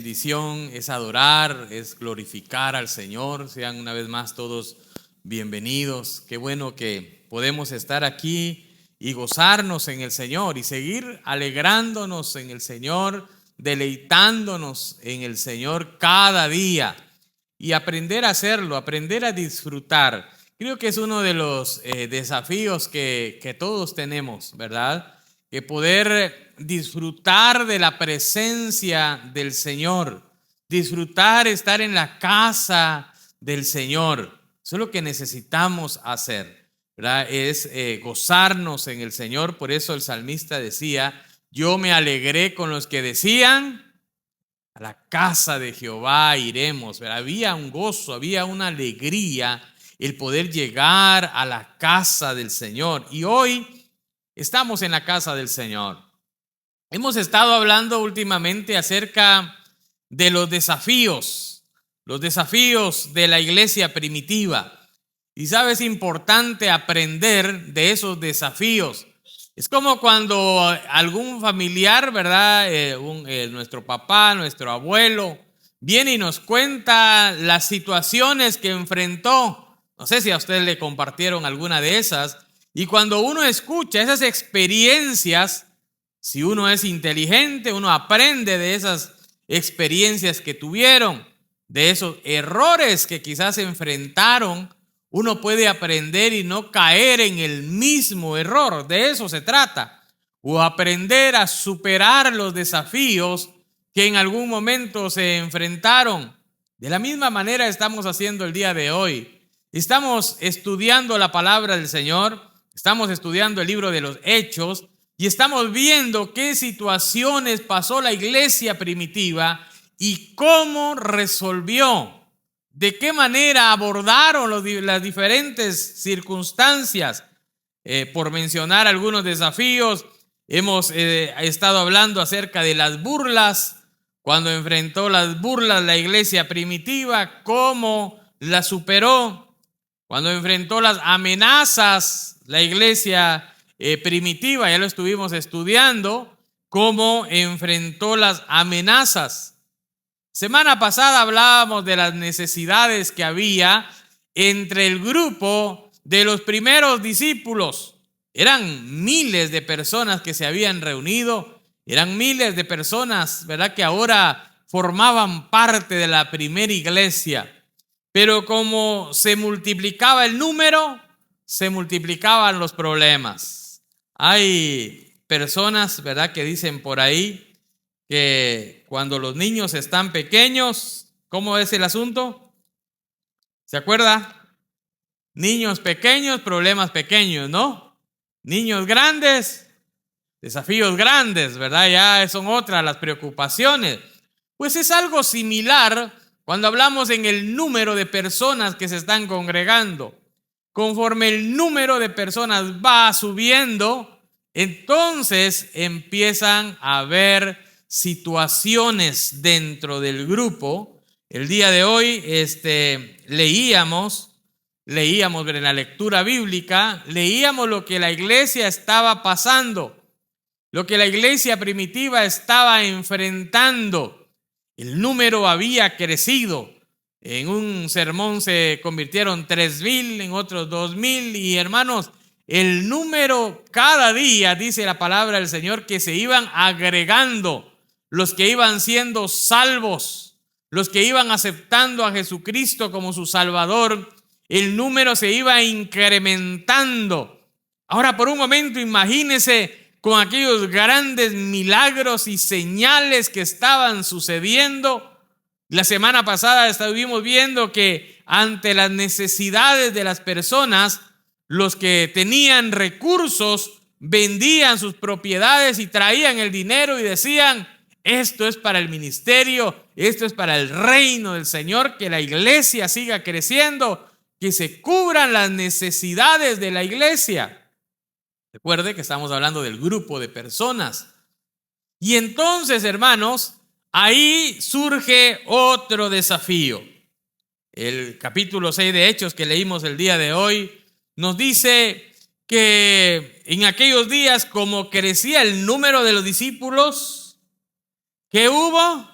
bendición, es adorar, es glorificar al Señor. Sean una vez más todos bienvenidos. Qué bueno que podemos estar aquí y gozarnos en el Señor y seguir alegrándonos en el Señor, deleitándonos en el Señor cada día y aprender a hacerlo, aprender a disfrutar. Creo que es uno de los desafíos que todos tenemos, ¿verdad? Que poder disfrutar de la presencia del Señor, disfrutar estar en la casa del Señor. Eso es lo que necesitamos hacer, ¿verdad? Es gozarnos en el Señor. Por eso el salmista decía: yo me alegré con los que decían, a la casa de Jehová iremos, ¿verdad? Había un gozo, había una alegría el poder llegar a la casa del Señor. Y hoy estamos en la casa del Señor. Hemos estado hablando últimamente acerca de los desafíos de la iglesia primitiva. Y sabes, es importante aprender de esos desafíos. Es como cuando algún familiar, ¿verdad? Nuestro papá, nuestro abuelo, viene y nos cuenta las situaciones que enfrentó. No sé si a ustedes le compartieron alguna de esas. Y cuando uno escucha esas experiencias, si uno es inteligente, uno aprende de esas experiencias que tuvieron, de esos errores que quizás enfrentaron. Uno puede aprender y no caer en el mismo error. De eso se trata. O aprender a superar los desafíos que en algún momento se enfrentaron. De la misma manera estamos haciendo el día de hoy. Estamos estudiando la palabra del Señor, estamos estudiando el libro de los Hechos y estamos viendo qué situaciones pasó la iglesia primitiva y cómo resolvió. ¿De qué manera abordaron las diferentes circunstancias? Por mencionar algunos desafíos, hemos estado hablando acerca de las burlas, cuando enfrentó las burlas la iglesia primitiva, cómo las superó. Cuando enfrentó las amenazas la iglesia primitiva, ya lo estuvimos estudiando, cómo enfrentó las amenazas. Semana pasada hablábamos de las necesidades que había entre el grupo de los primeros discípulos. Eran miles de personas que se habían reunido, eran miles de personas, ¿verdad?, que ahora formaban parte de la primera iglesia. Pero como se multiplicaba el número, se multiplicaban los problemas. Hay personas, ¿verdad?, que dicen por ahí que cuando los niños están pequeños, ¿cómo es el asunto? ¿Se acuerda? Niños pequeños, problemas pequeños, ¿no? Niños grandes, desafíos grandes, ¿verdad? Ya son otras las preocupaciones. Pues es algo similar cuando hablamos en el número de personas que se están congregando. Conforme el número de personas va subiendo, entonces empiezan a haber situaciones dentro del grupo. El día de hoy leíamos en la lectura bíblica, leíamos lo que la iglesia estaba pasando, lo que la iglesia primitiva estaba enfrentando. El número había crecido. En un sermón se convirtieron 3,000, en otros 2,000. Y hermanos, el número cada día, dice la palabra del Señor, que se iban agregando los que iban siendo salvos, los que iban aceptando a Jesucristo como su Salvador. El número se iba incrementando. Ahora, por un momento, imagínese con aquellos grandes milagros y señales que estaban sucediendo. La semana pasada estuvimos viendo que ante las necesidades de las personas, los que tenían recursos vendían sus propiedades y traían el dinero y decían: esto es para el ministerio, esto es para el reino del Señor, que la iglesia siga creciendo, que se cubran las necesidades de la iglesia. Recuerde que estamos hablando del grupo de personas. Y entonces, hermanos, ahí surge otro desafío. El capítulo 6 de Hechos que leímos el día de hoy nos dice que en aquellos días, como crecía el número de los discípulos, ¿qué hubo?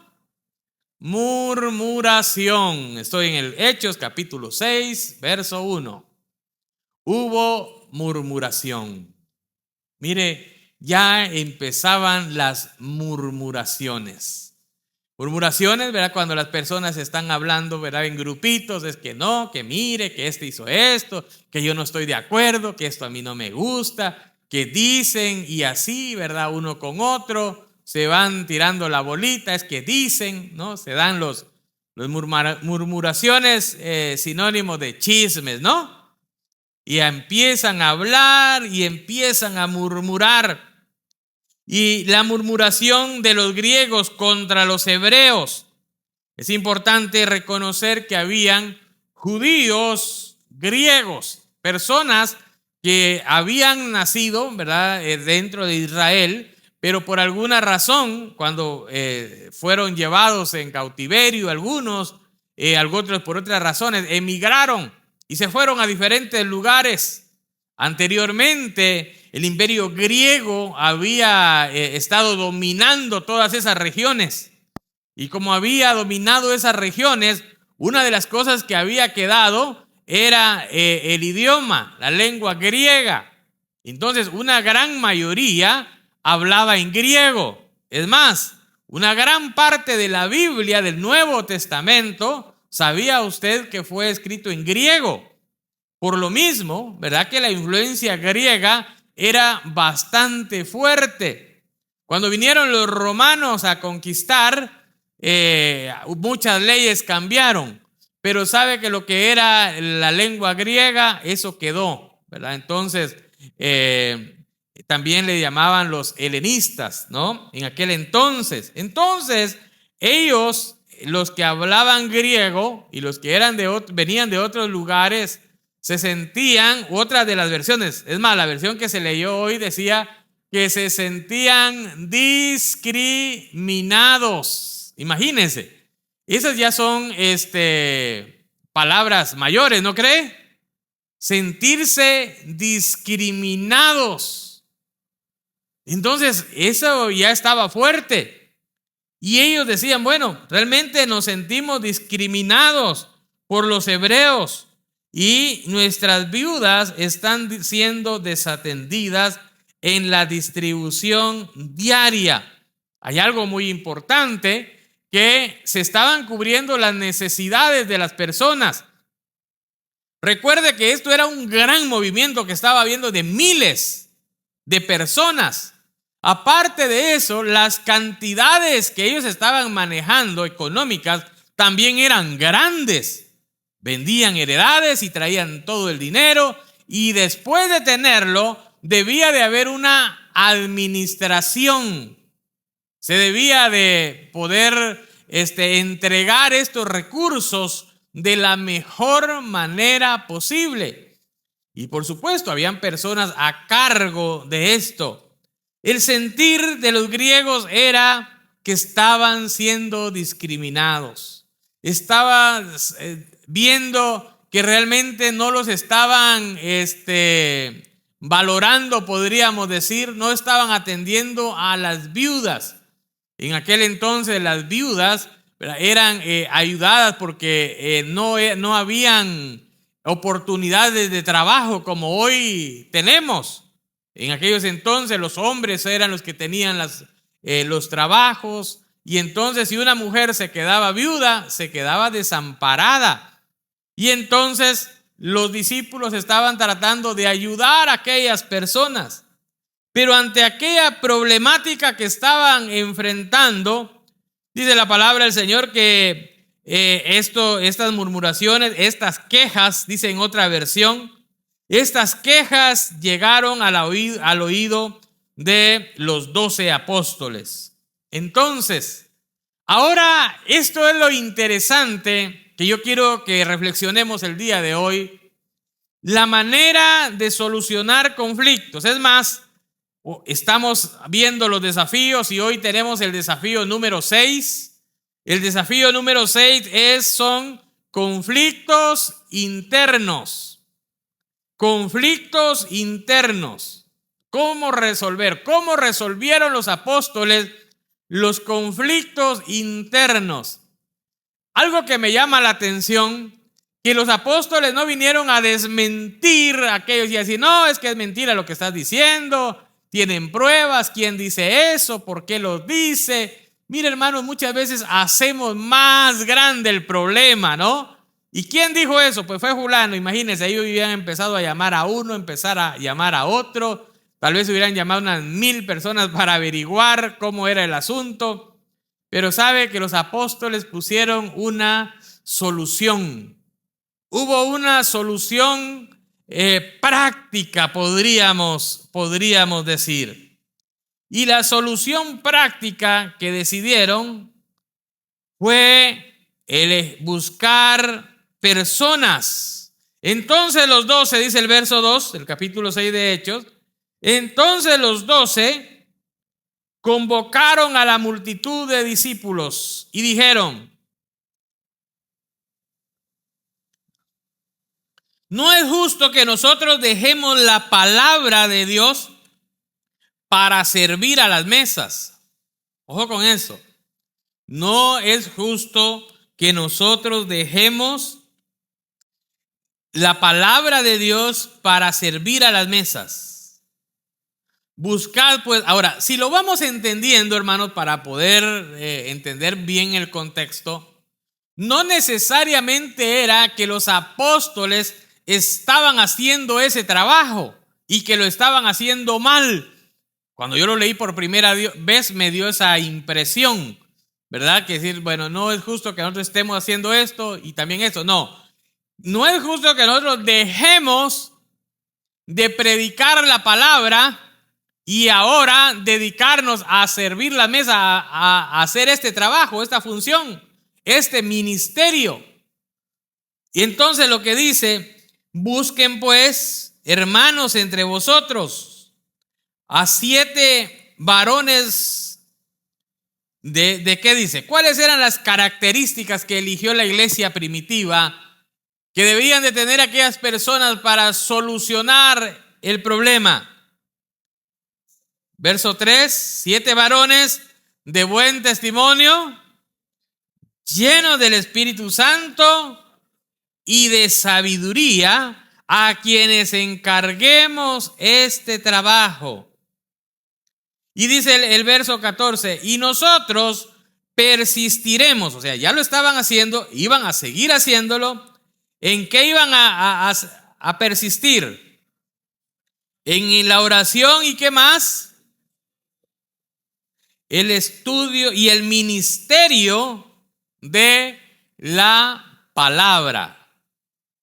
murmuración. Estoy en el Hechos capítulo 6, verso 1. Hubo murmuración. Mire, ya empezaban las murmuraciones. Murmuraciones, ¿verdad? Cuando las personas están hablando, ¿verdad? En grupitos, es que no, que mire, que este hizo esto, que yo no estoy de acuerdo, que esto a mí no me gusta, que dicen y así, ¿verdad? Uno con otro, se van tirando la bolita, es que dicen, ¿no? Se dan los murmuraciones, sinónimo de chismes, ¿no? Y empiezan a hablar y empiezan a murmurar. Y la murmuración de los griegos contra los hebreos. Es importante reconocer que habían judíos griegos, personas que habían nacido, ¿verdad?, dentro de Israel, pero por alguna razón, cuando fueron llevados en cautiverio, algunos otros por otras razones, emigraron y se fueron a diferentes lugares. Anteriormente, el imperio griego había estado dominando todas esas regiones. Y como había dominado esas regiones, una de las cosas que había quedado era el idioma, la lengua griega. Entonces, una gran mayoría hablaba en griego. Es más, una gran parte de la Biblia del Nuevo Testamento, ¿sabía usted que fue escrito en griego? Por lo mismo, ¿verdad?, que la influencia griega era bastante fuerte. Cuando vinieron los romanos a conquistar, muchas leyes cambiaron, pero sabe que lo que era la lengua griega, eso quedó, ¿verdad? Entonces, también le llamaban los helenistas, ¿no? En aquel entonces. Entonces, ellos, los que hablaban griego y los que venían de otros lugares, se sentían, otra de las versiones, es más, la versión que se leyó hoy decía que se sentían discriminados. Imagínense, esas ya son palabras mayores, ¿no cree? Sentirse discriminados. Entonces, eso ya estaba fuerte. Y ellos decían, bueno, realmente nos sentimos discriminados por los hebreos. Y nuestras viudas están siendo desatendidas en la distribución diaria. Hay algo muy importante, que se estaban cubriendo las necesidades de las personas. Recuerde que esto era un gran movimiento que estaba habiendo de miles de personas. Aparte de eso, las cantidades que ellos estaban manejando económicas también eran grandes. Vendían heredades y traían todo el dinero, y después de tenerlo debía de haber una administración. Se debía de poder entregar estos recursos de la mejor manera posible. Y por supuesto, habían personas a cargo de esto. El sentir de los griegos era que estaban siendo discriminados. Estaban viendo que realmente no los estaban valorando, podríamos decir, no estaban atendiendo a las viudas. En aquel entonces las viudas eran ayudadas porque no habían oportunidades de trabajo como hoy tenemos. En aquellos entonces los hombres eran los que tenían los trabajos, y entonces si una mujer se quedaba viuda, se quedaba desamparada. Y entonces los discípulos estaban tratando de ayudar a aquellas personas. Pero ante aquella problemática que estaban enfrentando, dice la palabra del Señor que estas murmuraciones, estas quejas, dice en otra versión, estas quejas llegaron al oído de los 12 apóstoles. Entonces, ahora esto es lo interesante que yo quiero que reflexionemos el día de hoy. La manera de solucionar conflictos. Es más, estamos viendo los desafíos y hoy tenemos el desafío número 6. El desafío número 6 son conflictos internos. Conflictos internos. ¿Cómo resolver? ¿Cómo resolvieron los apóstoles los conflictos internos? algo que me llama la atención, que los apóstoles no vinieron a desmentir a aquellos y a decir, no, es que es mentira lo que estás diciendo, tienen pruebas, ¿quién dice eso? ¿Por qué lo dice? Mira, hermanos, muchas veces hacemos más grande el problema, ¿no? ¿Y quién dijo eso? Pues fue fulano. Imagínense, ellos hubieran empezado a llamar a uno, empezar a llamar a otro. Tal vez hubieran llamado unas 1000 personas para averiguar cómo era el asunto. Pero sabe que los apóstoles pusieron una solución. Hubo una solución práctica, podríamos decir. Y la solución práctica que decidieron fue el buscar personas. Entonces los 12, dice el verso 2 del capítulo 6 de Hechos, entonces los 12 convocaron a la multitud de discípulos y dijeron, no es justo que nosotros dejemos la palabra de Dios para servir a las mesas. Ojo con eso. No es justo que nosotros dejemos la palabra de Dios para servir a las mesas. Buscad pues, ahora, si lo vamos entendiendo, hermanos, para poder entender bien el contexto, no necesariamente era que los apóstoles estaban haciendo ese trabajo y que lo estaban haciendo mal. Cuando yo lo leí por primera vez me dio esa impresión, ¿verdad? Que decir, bueno, no es justo que nosotros estemos haciendo esto y también esto. No es justo que nosotros dejemos de predicar la palabra y ahora dedicarnos a servir la mesa, a hacer este trabajo, esta función, este ministerio. Y entonces lo que dice, busquen pues, hermanos, entre vosotros a 7 varones de ¿qué dice? ¿Cuáles eran las características que eligió la iglesia primitiva que debían de tener aquellas personas para solucionar el problema? Verso 3, 7 varones de buen testimonio, llenos del Espíritu Santo y de sabiduría, a quienes encarguemos este trabajo. Y dice el verso 14, y nosotros persistiremos, o sea, ya lo estaban haciendo, iban a seguir haciéndolo. ¿En qué iban a persistir? En la oración y qué más, el estudio y el ministerio de la palabra.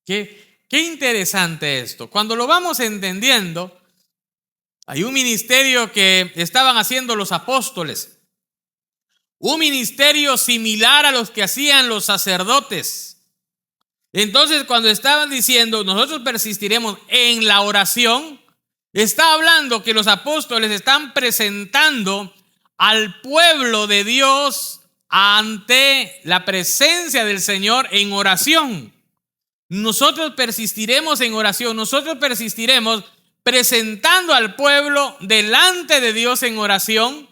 Qué interesante esto. Cuando lo vamos entendiendo, hay un ministerio que estaban haciendo los apóstoles, un ministerio similar a los que hacían los sacerdotes. Entonces, cuando estaban diciendo, nosotros persistiremos en la oración, está hablando que los apóstoles están presentando al pueblo de Dios ante la presencia del Señor en oración. Nosotros persistiremos en oración, nosotros persistiremos presentando al pueblo delante de Dios en oración.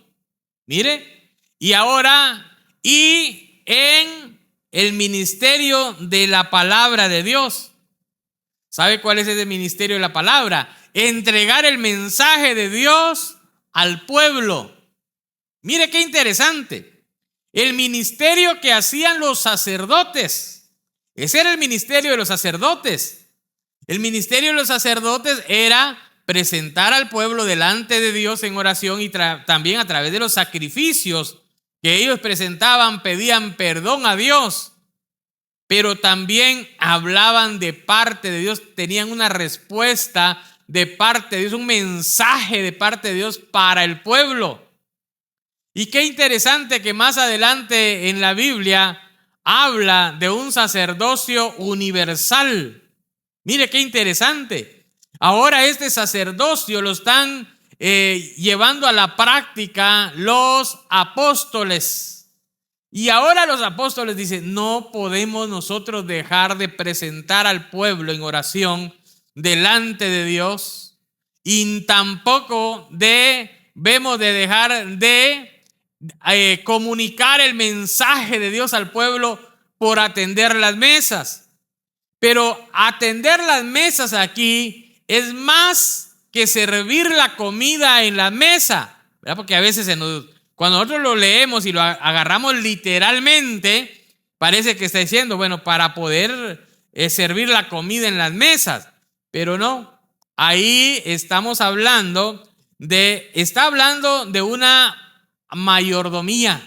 Mire, y ahora, y en el ministerio de la palabra de Dios. ¿Sabe cuál es ese ministerio de la palabra? Entregar el mensaje de Dios al pueblo. Mire qué interesante. El ministerio que hacían los sacerdotes. Ese era el ministerio de los sacerdotes. El ministerio de los sacerdotes era presentar al pueblo delante de Dios en oración y también a través de los sacrificios que ellos presentaban, pedían perdón a Dios, pero también hablaban de parte de Dios, tenían una respuesta de parte de Dios, un mensaje de parte de Dios para el pueblo. Y qué interesante que más adelante en la Biblia habla de un sacerdocio universal. Mire qué interesante. Ahora este sacerdocio lo están llevando a la práctica los apóstoles. Y ahora los apóstoles dicen, no podemos nosotros dejar de presentar al pueblo en oración delante de Dios, y tampoco debemos de dejar de comunicar el mensaje de Dios al pueblo por atender las mesas. Pero atender las mesas aquí es más que servir la comida en la mesa, ¿verdad? Porque a veces cuando nosotros lo leemos y lo agarramos literalmente, parece que está diciendo, bueno, para poder servir la comida en las mesas. Pero no, ahí está hablando de una mayordomía,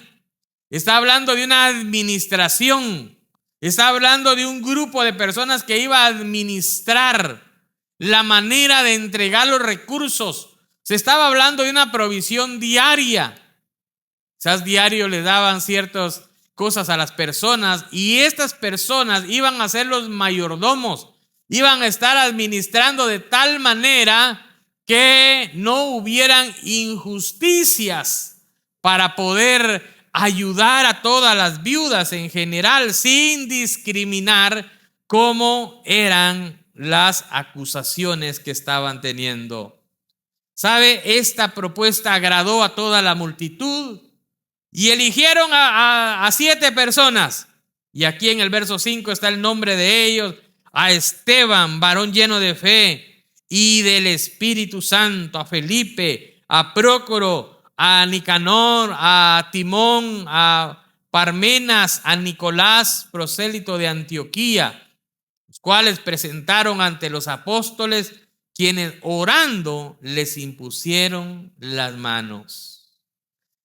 está hablando de una administración, está hablando de un grupo de personas que iba a administrar la manera de entregar los recursos. Se estaba hablando de una provisión diaria. Quizás diario le daban ciertas cosas a las personas y estas personas iban a ser los mayordomos, iban a estar administrando de tal manera que no hubieran injusticias, para poder ayudar a todas las viudas en general sin discriminar cómo eran las acusaciones que estaban teniendo. ¿Sabe? Esta propuesta agradó a toda la multitud y eligieron a 7 personas. Y aquí en el verso 5 está el nombre de ellos: a Esteban, varón lleno de fe y del Espíritu Santo; a Felipe, a Prócoro, a Nicanor, a Timón, a Parmenas, a Nicolás, prosélito de Antioquía, los cuales presentaron ante los apóstoles, quienes orando les impusieron las manos.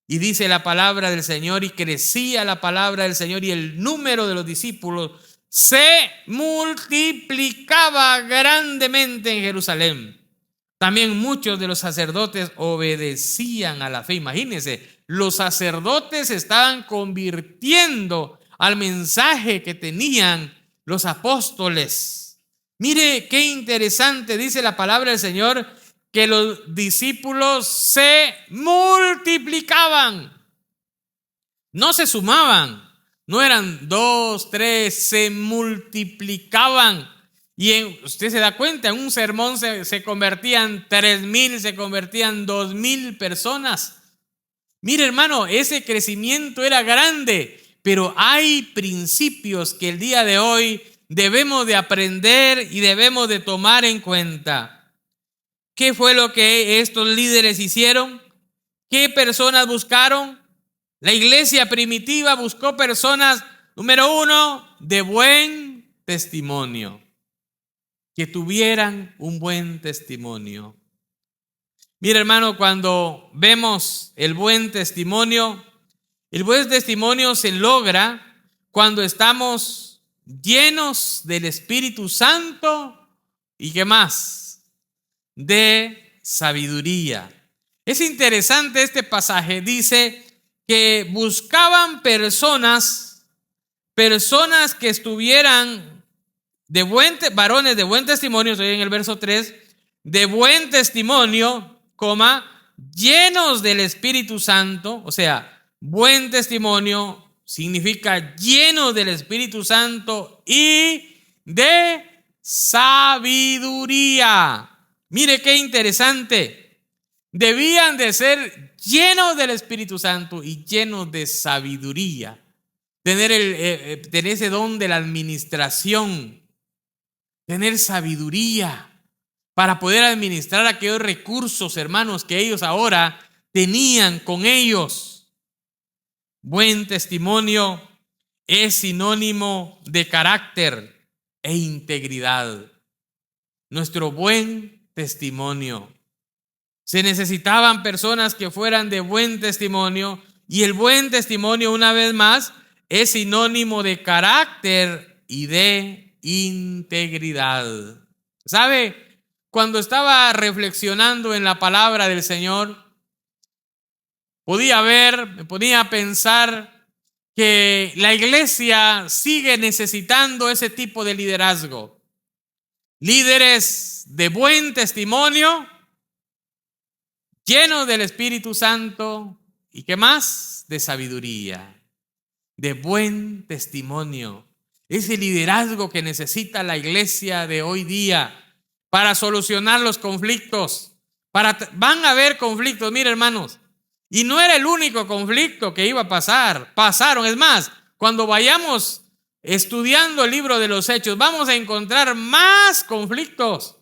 Y dice la palabra del Señor, y crecía la palabra del Señor, y el número de los discípulos se multiplicaba grandemente en Jerusalén. También muchos de los sacerdotes obedecían a la fe. Imagínense, los sacerdotes estaban convirtiendo al mensaje que tenían los apóstoles. Mire qué interesante, dice la palabra del Señor, que los discípulos se multiplicaban. No se sumaban, no eran 2, 3, se multiplicaban. Y usted se da cuenta, en un sermón se convertían 3,000, se convertían 2,000 personas. Mire, hermano, ese crecimiento era grande, pero hay principios que el día de hoy debemos de aprender y debemos de tomar en cuenta. ¿Qué fue lo que estos líderes hicieron? ¿Qué personas buscaron? La iglesia primitiva buscó personas, número 1, de buen testimonio, que tuvieran un buen testimonio. Mira, hermano, cuando vemos el buen testimonio se logra cuando estamos llenos del Espíritu Santo y ¿qué más? De sabiduría. Es interesante este pasaje, dice que buscaban personas que estuvieran varones de buen testimonio, estoy en el verso 3, de buen testimonio, llenos del Espíritu Santo. O sea, buen testimonio significa llenos del Espíritu Santo y de sabiduría. Mire qué interesante. Debían de ser llenos del Espíritu Santo y llenos de sabiduría. Tener ese don de la administración. Tener sabiduría para poder administrar aquellos recursos, hermanos, que ellos ahora tenían con ellos. Buen testimonio es sinónimo de carácter e integridad. Nuestro buen testimonio. Se necesitaban personas que fueran de buen testimonio, y el buen testimonio, una vez más, es sinónimo de carácter y de integridad. ¿Sabe? Cuando estaba reflexionando en la palabra del Señor, me ponía a pensar que la iglesia sigue necesitando ese tipo de liderazgo. Líderes de buen testimonio, llenos del Espíritu Santo y ¿qué más? De sabiduría, de buen testimonio. Ese liderazgo que necesita la iglesia de hoy día para solucionar los conflictos. Van a haber conflictos, mire, hermanos, y no era el único conflicto que iba a pasar. Pasaron, es más, cuando vayamos estudiando el libro de los Hechos, vamos a encontrar más conflictos.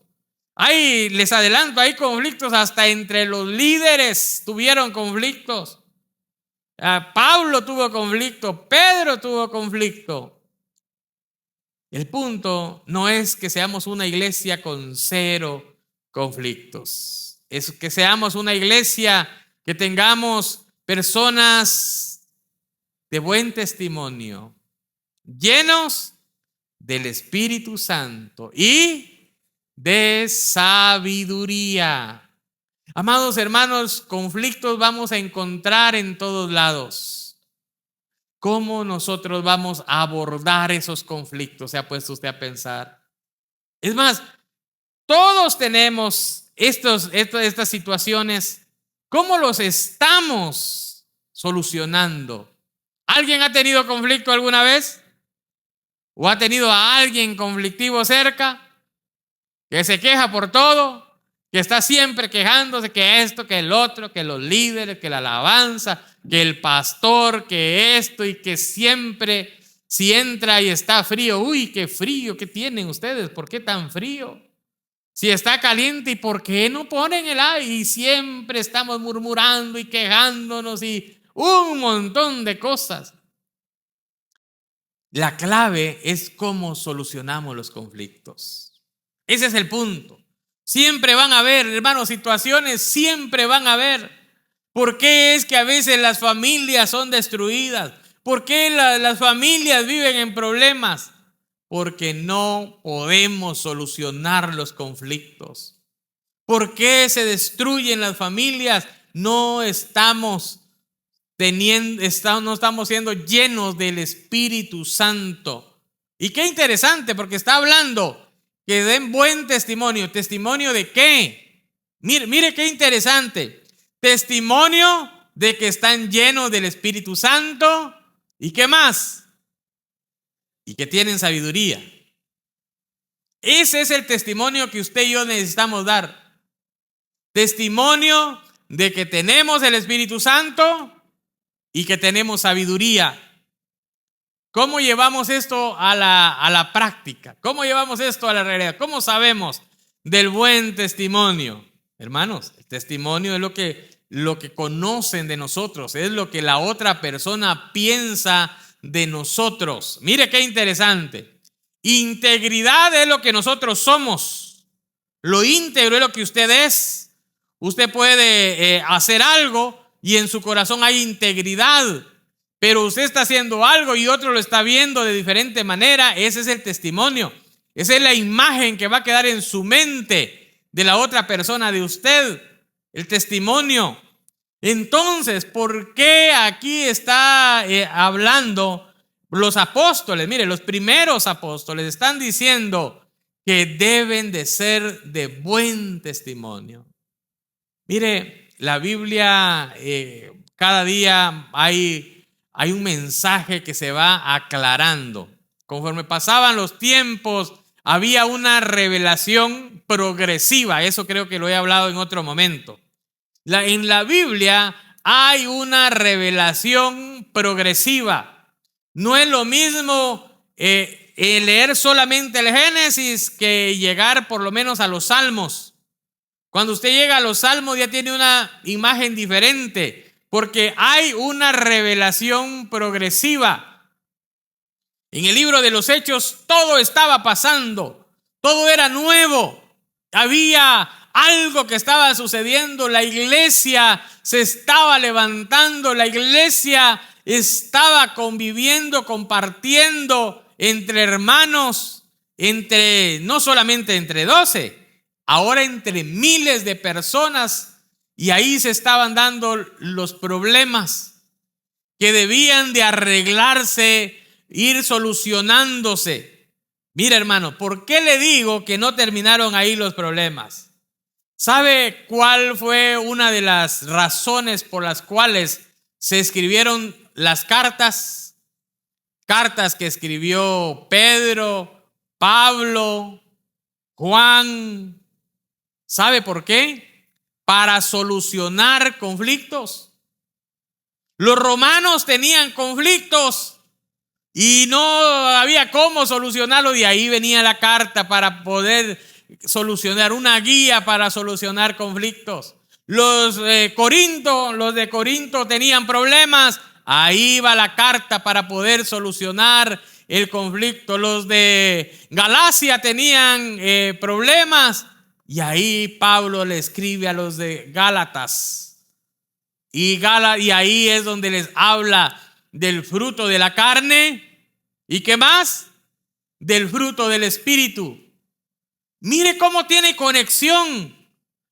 Ahí les adelanto, hay conflictos hasta entre los líderes, tuvieron conflictos. Pablo tuvo conflicto, Pedro tuvo conflicto. El punto no es que seamos una iglesia con 0 conflictos, es que seamos una iglesia que tengamos personas de buen testimonio, llenos del Espíritu Santo y de sabiduría. Amados hermanos, conflictos vamos a encontrar en todos lados. ¿Cómo nosotros vamos a abordar esos conflictos? ¿Se ha puesto usted a pensar? Es más, todos tenemos estas situaciones. ¿Cómo los estamos solucionando? ¿Alguien ha tenido conflicto alguna vez? ¿O ha tenido a alguien conflictivo cerca que se queja por todo? Que está siempre quejándose que esto, que el otro, que los líderes, que la alabanza, que el pastor, que esto, y que siempre si entra y está frío, uy, qué frío, ¿qué tienen ustedes? ¿Por qué tan frío? Si está caliente, ¿y por qué no ponen el aire? Y siempre estamos murmurando y quejándonos y un montón de cosas. La clave es cómo solucionamos los conflictos. Ese es el punto. Siempre van a haber, hermanos, situaciones, siempre van a haber. ¿Por qué es que a veces las familias son destruidas? ¿Por qué las familias viven en problemas? Porque no podemos solucionar los conflictos. ¿Por qué se destruyen las familias? No estamos siendo llenos del Espíritu Santo. Y qué interesante, porque está hablando que den buen testimonio. ¿Testimonio de qué? Mire qué interesante. Testimonio de que están llenos del Espíritu Santo. ¿Y qué más? Y que tienen sabiduría. Ese es el testimonio que usted y yo necesitamos dar. Testimonio de que tenemos el Espíritu Santo y que tenemos sabiduría. ¿Cómo llevamos esto a la práctica? ¿Cómo llevamos esto a la realidad? ¿Cómo sabemos del buen testimonio? Hermanos, el testimonio es lo que conocen de nosotros, es lo que la otra persona piensa de nosotros. Mire qué interesante. Integridad es lo que nosotros somos. Lo íntegro es lo que usted es. Usted puede hacer algo y en su corazón hay integridad, pero usted está haciendo algo y otro lo está viendo de diferente manera. Ese es el testimonio. Esa es la imagen que va a quedar en su mente de la otra persona, de usted. El testimonio. Entonces, ¿por qué aquí está hablando los apóstoles? Mire, los primeros apóstoles están diciendo que deben de ser de buen testimonio. Mire, la Biblia, cada día hay un mensaje que se va aclarando. Conforme pasaban los tiempos, había una revelación progresiva. Eso creo que lo he hablado en otro momento. En la Biblia hay una revelación progresiva. No es lo mismo leer solamente el Génesis que llegar por lo menos a los Salmos. Cuando usted llega a los Salmos ya tiene una imagen diferente, porque hay una revelación progresiva. En el libro de los Hechos todo estaba pasando, todo era nuevo, había algo que estaba sucediendo, la iglesia se estaba levantando, la iglesia estaba conviviendo, compartiendo entre hermanos, no solamente entre 12, ahora entre miles de personas, y ahí se estaban dando los problemas que debían de arreglarse, ir solucionándose. Mira, hermano, ¿por qué le digo que no terminaron ahí los problemas? ¿Sabe cuál fue una de las razones por las cuales se escribieron las cartas? Cartas que escribió Pedro, Pablo, Juan. ¿Sabe por qué? Para solucionar conflictos. Los romanos tenían conflictos. y no había cómo solucionarlo. De ahí venía la carta para poder solucionar, una guía para solucionar conflictos. Los de Corinto tenían problemas, ahí va la carta para poder solucionar el conflicto. Los de Galacia tenían problemas, y ahí Pablo le escribe a los de Gálatas. Y ahí es donde les habla del fruto de la carne. ¿Y qué más? Del fruto del Espíritu. Mire cómo tiene conexión.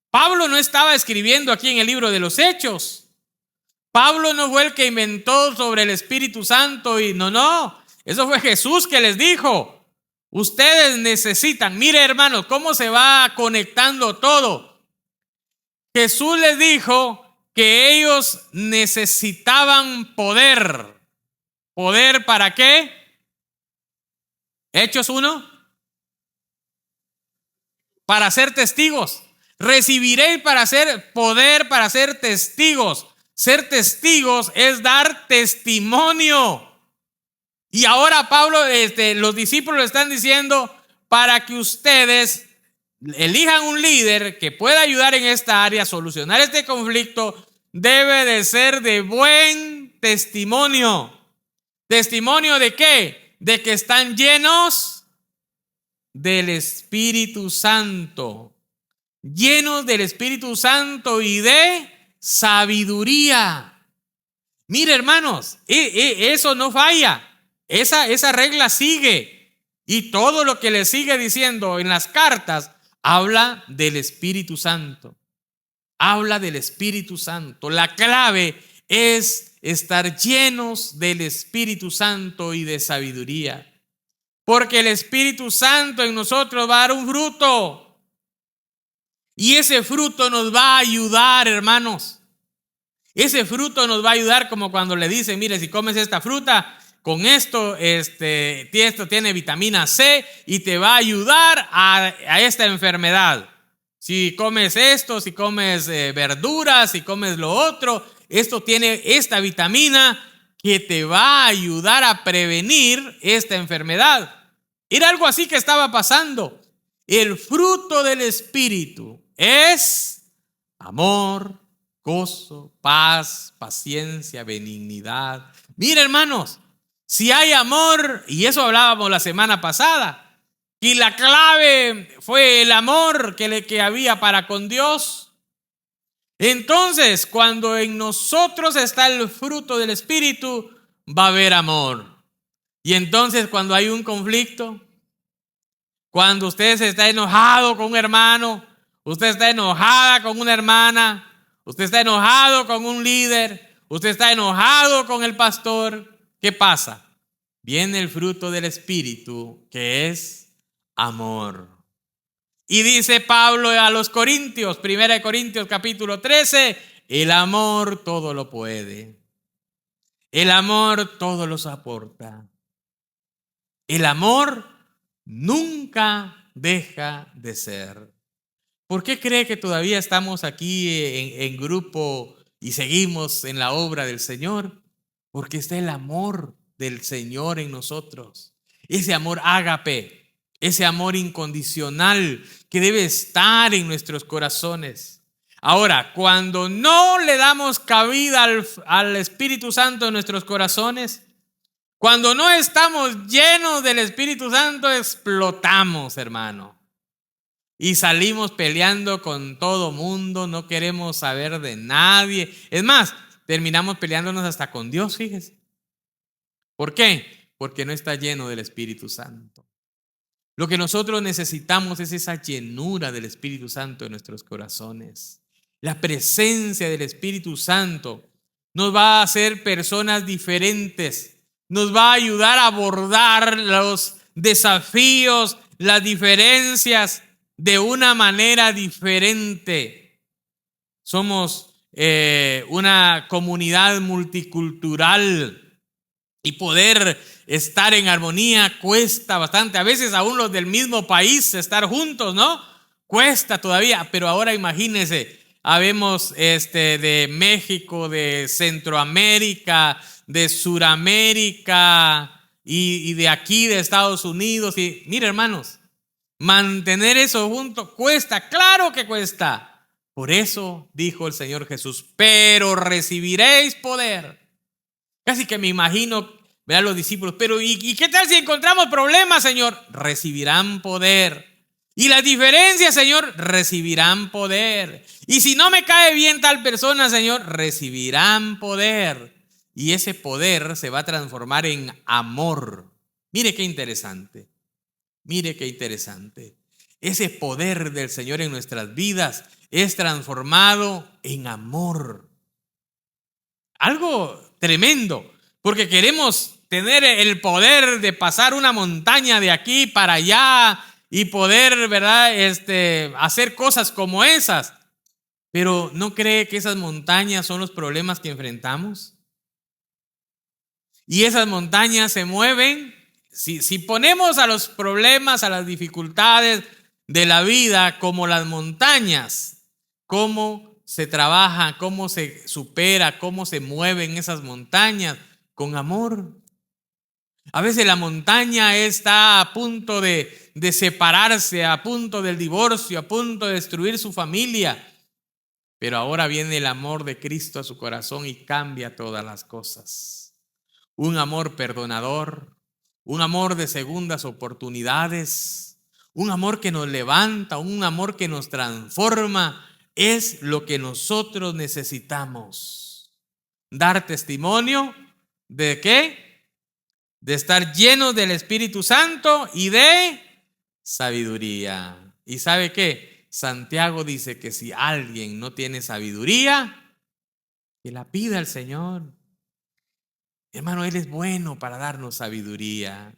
Pablo no estaba escribiendo aquí en el libro de los Hechos. Pablo no fue el que inventó sobre el Espíritu Santo y no. Eso fue Jesús que les dijo. Ustedes necesitan. Mire, hermanos, cómo se va conectando todo. Jesús les dijo que ellos necesitaban poder. ¿Poder para qué? Hechos 1. Para ser testigos. Recibiréis poder para ser testigos. Ser testigos es dar testimonio. Y ahora Pablo, los discípulos le están diciendo, para que ustedes elijan un líder que pueda ayudar en esta área a solucionar este conflicto, debe de ser de buen testimonio. ¿Testimonio de qué? De que están llenos del Espíritu Santo. Llenos del Espíritu Santo y de sabiduría. Mire, hermanos, eso no falla. Esa regla sigue. Y todo lo que le sigue diciendo en las cartas habla del Espíritu Santo. Habla del Espíritu Santo. La clave es estar llenos del Espíritu Santo y de sabiduría. Porque el Espíritu Santo en nosotros va a dar un fruto. Y ese fruto nos va a ayudar, hermanos. Ese fruto nos va a ayudar, como cuando le dicen, mire, si comes esta fruta, con esto tiene vitamina C y te va a ayudar a esta enfermedad. Si comes esto, si comes verduras, si comes lo otro, esto tiene esta vitamina que te va a ayudar a prevenir esta enfermedad. Era algo así que estaba pasando. El fruto del Espíritu es amor, gozo, paz, paciencia, benignidad. Mira, hermanos, si hay amor, y eso hablábamos la semana pasada, y la clave fue el amor que había para con Dios. Entonces, cuando en nosotros está el fruto del Espíritu, va a haber amor. Y entonces, cuando hay un conflicto, cuando usted se está enojado con un hermano, usted está enojada con una hermana, usted está enojado con un líder, usted está enojado con el pastor, ¿qué pasa? Viene el fruto del Espíritu, que es amor. Y dice Pablo a los Corintios, 1 Corintios capítulo 13, el amor todo lo puede. El amor todo lo soporta. El amor nunca deja de ser. ¿Por qué cree que todavía estamos aquí en grupo y seguimos en la obra del Señor? Porque está el amor del Señor en nosotros. Ese amor ágape, ese amor incondicional que debe estar en nuestros corazones. Ahora, cuando no le damos cabida al Espíritu Santo en nuestros corazones, cuando no estamos llenos del Espíritu Santo, explotamos, hermano. Y salimos peleando con todo mundo, no queremos saber de nadie. Es más, terminamos peleándonos hasta con Dios, fíjese. ¿Por qué? Porque no está lleno del Espíritu Santo. Lo que nosotros necesitamos es esa llenura del Espíritu Santo en nuestros corazones. La presencia del Espíritu Santo nos va a hacer personas diferentes. Nos va a ayudar a abordar los desafíos, las diferencias de una manera diferente. Somos una comunidad multicultural y poder estar en armonía cuesta bastante. A veces aún los del mismo país estar juntos, ¿no? Cuesta todavía, pero ahora imagínense, habemos de México, de Centroamérica, de Suramérica, y de aquí, de Estados Unidos. Y mire, hermanos, mantener eso junto cuesta, claro que cuesta. Por eso dijo el Señor Jesús, pero recibiréis poder. Casi que me imagino, ver a los discípulos, pero ¿y qué tal si encontramos problemas, Señor? Recibirán poder. Y las diferencias, Señor, recibirán poder. Y si no me cae bien tal persona, Señor, recibirán poder. Y ese poder se va a transformar en amor. Mire qué interesante. Mire qué interesante. Ese poder del Señor en nuestras vidas es transformado en amor. Algo tremendo, porque queremos tener el poder de pasar una montaña de aquí para allá y poder, ¿verdad?, hacer cosas como esas. Pero ¿no cree que esas montañas son los problemas que enfrentamos? Y esas montañas se mueven. Si ponemos a los problemas, a las dificultades de la vida como las montañas, ¿cómo se trabaja, cómo se supera, cómo se mueven esas montañas? Con amor. A veces la montaña está a punto de separarse, a punto del divorcio, a punto de destruir su familia. Pero ahora viene el amor de Cristo a su corazón y cambia todas las cosas. Un amor perdonador, un amor de segundas oportunidades, un amor que nos levanta, un amor que nos transforma. Es lo que nosotros necesitamos. Dar testimonio ¿de qué? De estar llenos del Espíritu Santo y de sabiduría. ¿Y sabe qué? Santiago dice que si alguien no tiene sabiduría, que la pida al Señor. Hermano, Él es bueno para darnos sabiduría.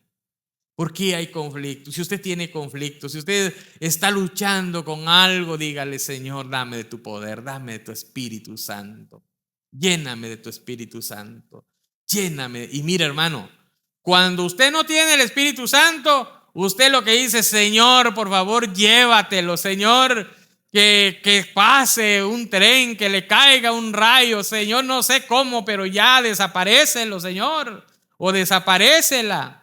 ¿Por qué hay conflicto? Si usted tiene conflicto, si usted está luchando con algo, dígale: Señor, dame de tu poder, dame de tu Espíritu Santo. Lléname de tu Espíritu Santo. Lléname. Y mira, hermano, cuando usted no tiene el Espíritu Santo, usted lo que dice: Señor, por favor, llévatelo. Señor, que pase un tren, que le caiga un rayo. Señor, no sé cómo, pero ya desaparécelo, Señor. O desaparécela.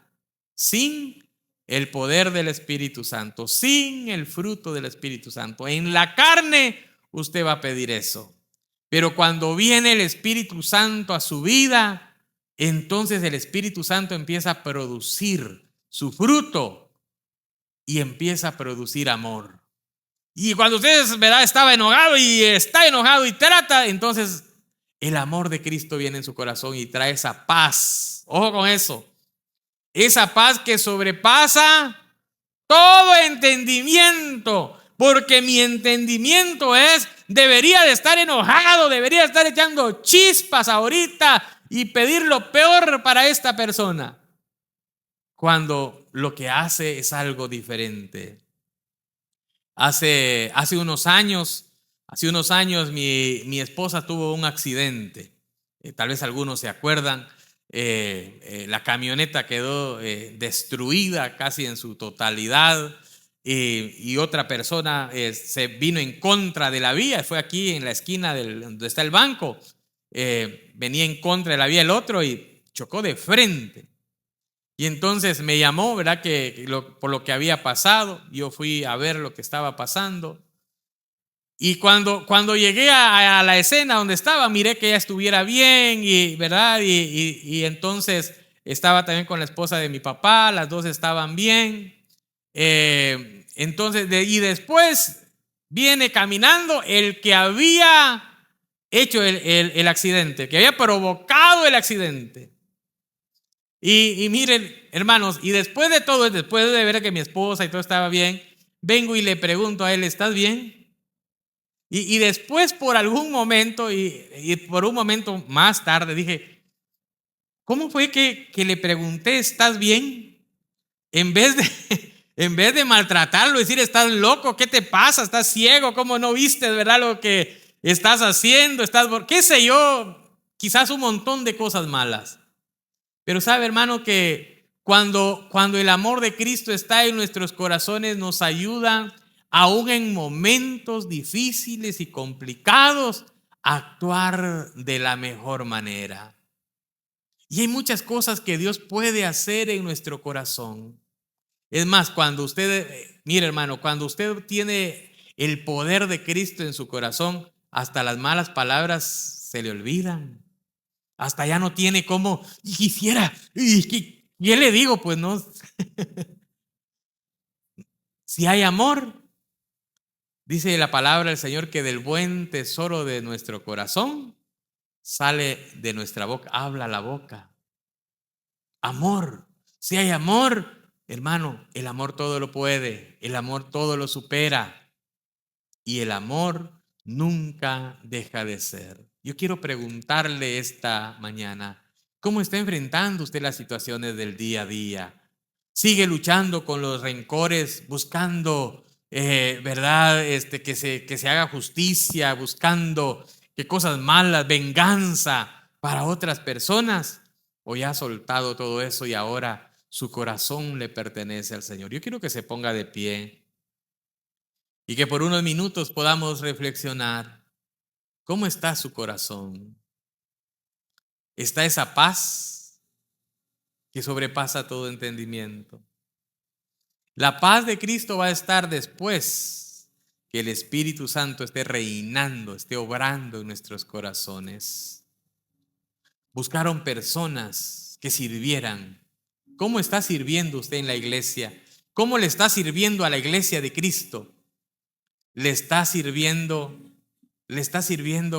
Sin el poder del Espíritu Santo, sin el fruto del Espíritu Santo. En la carne usted va a pedir eso. Pero cuando viene el Espíritu Santo a su vida, entonces el Espíritu Santo empieza a producir su fruto y empieza a producir amor. Y cuando usted, ¿verdad?, estaba enojado y está enojado y trata, entonces el amor de Cristo viene en su corazón y trae esa paz. Ojo con eso. Esa paz que sobrepasa todo entendimiento. Porque mi entendimiento debería de estar enojado, debería estar echando chispas ahorita y pedir lo peor para esta persona, cuando lo que hace es algo diferente. Hace unos años mi esposa tuvo un accidente. Tal vez algunos se acuerdan. La camioneta quedó destruida casi en su totalidad. Y otra persona se vino en contra de la vía. Fue aquí en la esquina donde está el banco. Venía en contra de la vía el otro y chocó de frente. Y entonces me llamó, ¿verdad?, por lo que había pasado. Yo fui a ver lo que estaba pasando. Y cuando llegué a la escena donde estaba, miré que ella estuviera bien, y, ¿verdad? Y entonces estaba también con la esposa de mi papá, las dos estaban bien. Y después viene caminando el que había hecho el accidente, que había provocado el accidente. Y miren, hermanos, y después de todo, después de ver que mi esposa y todo estaba bien, vengo y le pregunto a él: ¿estás bien? Y después, por algún momento, y por un momento más tarde, dije: ¿cómo fue que le pregunté ¿estás bien? En vez de maltratarlo, decir: ¿estás loco? ¿Qué te pasa? ¿Estás ciego? ¿Cómo no viste, verdad, lo que estás haciendo? ¿Qué sé yo? Quizás un montón de cosas malas. Pero sabe, hermano, que cuando el amor de Cristo está en nuestros corazones, nos ayuda, aún en momentos difíciles y complicados, a actuar de la mejor manera. Y hay muchas cosas que Dios puede hacer en nuestro corazón. Es más, cuando usted, mire hermano, cuando usted tiene el poder de Cristo en su corazón, hasta las malas palabras se le olvidan. Hasta ya no tiene cómo, y quisiera, y ¿qué le digo? Pues no. Si hay amor, dice la palabra del Señor que del buen tesoro de nuestro corazón sale de nuestra boca, habla la boca. Amor, si hay amor, hermano, el amor todo lo puede, el amor todo lo supera y el amor nunca deja de ser. Yo quiero preguntarle esta mañana, ¿cómo está enfrentando usted las situaciones del día a día? ¿Sigue luchando con los rencores, buscando, verdad, que se haga justicia, buscando que cosas malas, venganza para otras personas? ¿O ya ha soltado todo eso y ahora su corazón le pertenece al Señor? Yo quiero que se ponga de pie y que por unos minutos podamos reflexionar. ¿Cómo está su corazón? ¿Está esa paz que sobrepasa todo entendimiento? La paz de Cristo va a estar después que el Espíritu Santo esté reinando, esté obrando en nuestros corazones. Buscaron personas que sirvieran. ¿Cómo está sirviendo usted en la iglesia? ¿Cómo le está sirviendo a la iglesia de Cristo? ¿Le está sirviendo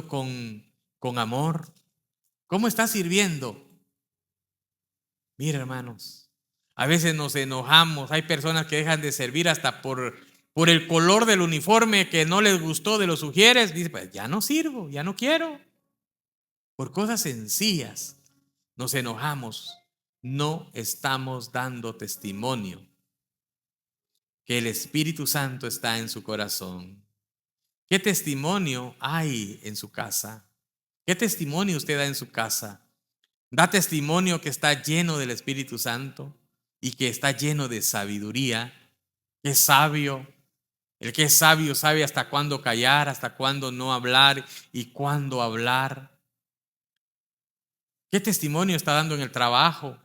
con amor? ¿Cómo está sirviendo? Mira, hermanos, a veces nos enojamos. Hay personas que dejan de servir hasta por el color del uniforme que no les gustó de los sugieres. Dice, pues ya no sirvo, ya no quiero. Por cosas sencillas nos enojamos. No estamos dando testimonio que el Espíritu Santo está en su corazón. ¿Qué testimonio hay en su casa? ¿Qué testimonio usted da en su casa? ¿Da testimonio que está lleno del Espíritu Santo y que está lleno de sabiduría? Que es sabio. El que es sabio sabe hasta cuándo callar, hasta cuándo no hablar y cuándo hablar. ¿Qué testimonio está dando en el trabajo?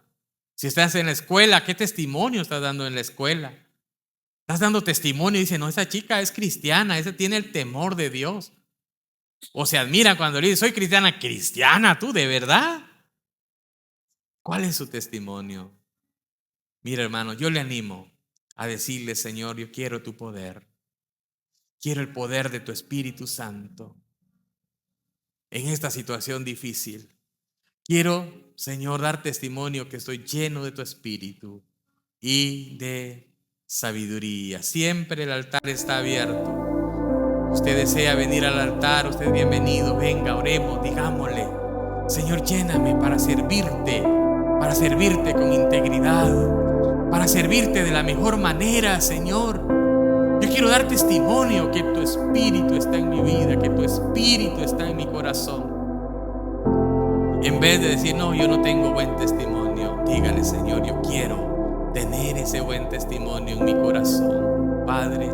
Si estás en la escuela, ¿qué testimonio estás dando en la escuela? Estás dando testimonio y dice, no, esa chica es cristiana, esa tiene el temor de Dios. O se admira cuando le dice, soy cristiana. ¿Cristiana tú, de verdad? ¿Cuál es su testimonio? Mira, hermano, yo le animo a decirle, Señor, yo quiero tu poder. Quiero el poder de tu Espíritu Santo en esta situación difícil. Quiero, Señor, dar testimonio que estoy lleno de tu Espíritu y de sabiduría. Siempre el altar está abierto. Usted desea venir al altar, usted es bienvenido. Venga, oremos, digámosle, Señor, lléname para servirte con integridad, para servirte de la mejor manera, Señor. Yo quiero dar testimonio que tu Espíritu está en mi vida, que tu Espíritu está en mi corazón. En vez de decir, no, yo no tengo buen testimonio, dígale, Señor, yo quiero tener ese buen testimonio en mi corazón. Padre,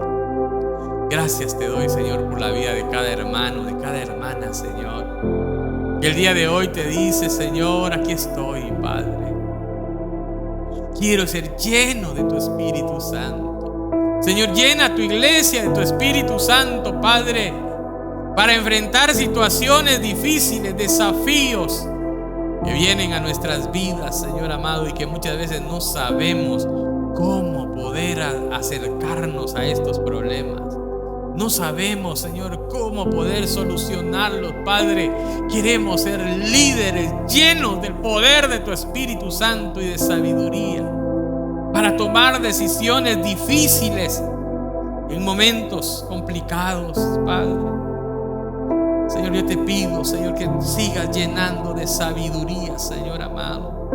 gracias te doy, Señor, por la vida de cada hermano, de cada hermana, Señor. Que el día de hoy te dice, Señor, aquí estoy, Padre. Quiero ser lleno de tu Espíritu Santo. Señor, llena tu iglesia de tu Espíritu Santo, Padre, para enfrentar situaciones difíciles, desafíos que vienen a nuestras vidas, Señor amado, y que muchas veces no sabemos cómo poder acercarnos a estos problemas. No sabemos, Señor, cómo poder solucionarlos, Padre. Queremos ser líderes llenos del poder de tu Espíritu Santo y de sabiduría para tomar decisiones difíciles en momentos complicados, Padre. Señor, yo te pido, Señor, que sigas llenando de sabiduría, Señor amado.